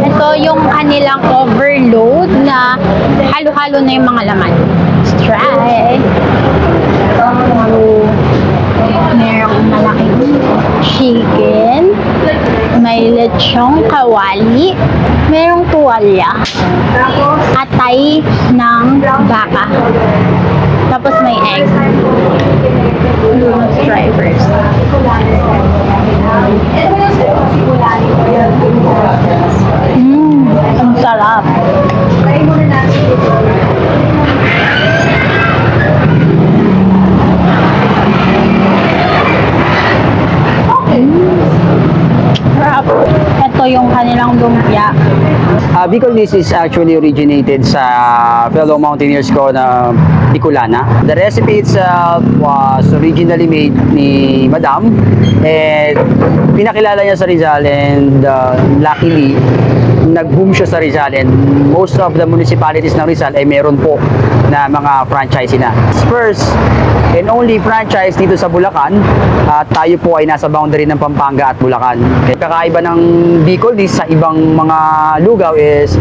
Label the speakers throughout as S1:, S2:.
S1: Ito yung kanilang overload na halo-halo na yung mga laman. Let's try. Merong malaking chicken. May lechong kawali. Merong tuwalya. Atay ng baka. Tapos may egg. Let's try first. Ang sarap. Ito yung kanilang lumpia.
S2: Bicolnese is actually originated sa fellow mountaineers ko na Bicolana. The recipe itself was originally made ni Madam and pinakilala niya sa Rizal and luckily nag-boom siya sa Rizal and most of the municipalities ng Rizal ay meron po na mga franchise na. First and only franchise dito sa Bulacan, tayo po ay nasa boundary ng Pampanga at Bulacan. Kakaiba ng Bicolnese sa ibang mga lugaw is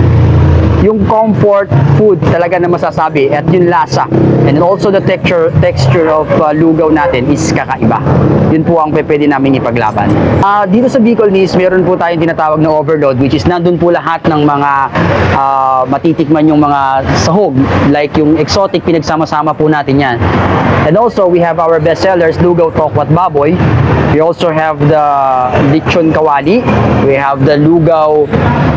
S2: yung comfort food talaga na masasabi at yung lasa and also the texture of lugaw natin is kakaiba. Yun po ang pwede namin ipaglaban. Dito sa Bicolnese, meron po tayong tinatawag na overload which is nandun po lahat ng mga matitikman yung mga sahog like yung exotic, pinagsama-sama po natin yan. And also, we have our best sellers, lugaw tokwat baboy. We also have the lechon kawali. We have the lugaw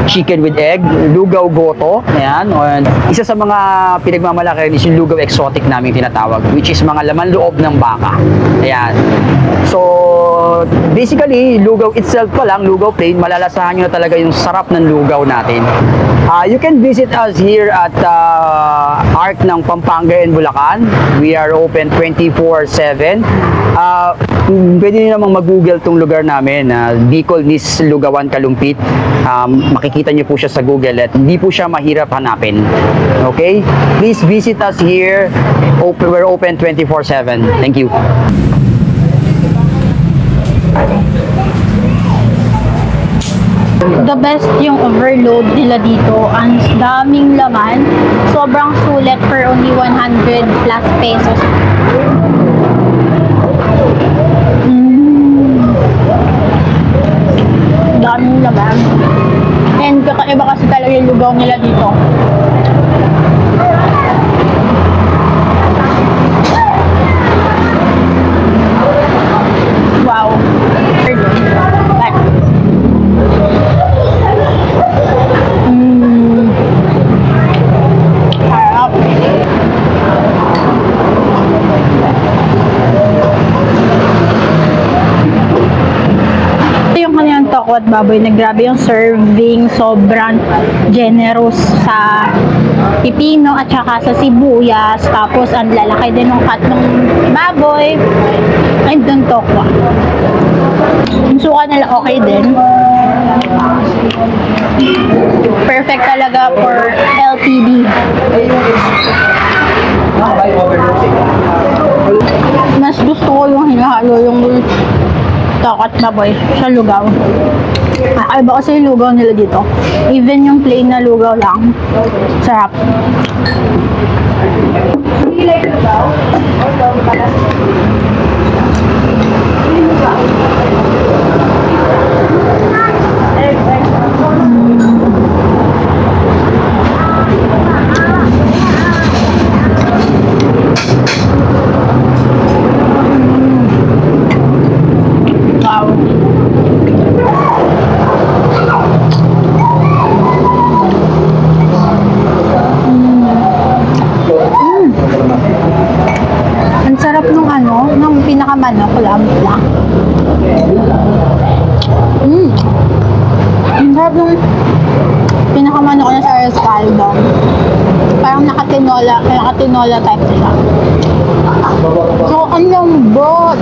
S2: chicken with egg, lugaw goto. Ayan. And isa sa mga pinagmamalaki is yung lugaw exotic namin tinatawag, which is mga laman loob ng baka. Ayan. So, basically, lugaw itself pa lang, lugaw plain, malalasahan nyo na talaga yung sarap ng lugaw natin. You can visit us here at ARC ng Pampanga and Bulacan. We are open 24/7. Pwede nyo namang mag-google tong lugar namin, Bicolnese Lugawan Kalumpit. Makikita nyo po siya sa Google at hindi po siya mahirap hanapin. Okay? Please visit us here. We're open 24/7. Thank you.
S1: The best yung overload nila dito. Ang daming laman. Sobrang sulit for only 100 plus pesos. Daming laman. And kakaiba kasi talaga yung lugaw nila dito. Wow. Harap. Ito yung kanilang tokwat baboy na grabe yung serving, sobrang generous sa pipino at saka sa sibuyas, tapos ang lalaki din ng cut ng baboy and dun tokwa. Yung suka nila okay din. Perfect talaga for LTD. Mas gusto ko yung hinahalo yung tokwat baboy sa lugaw. Kakaiba kasi yung lugaw nila dito. Even yung plain na lugaw lang, sarap. Ang sarap nung nung pinakamanok lang. Ang sarap nung pinakamanok na sa Rescaldo. Parang nakatinola type siya. So, ang lambot.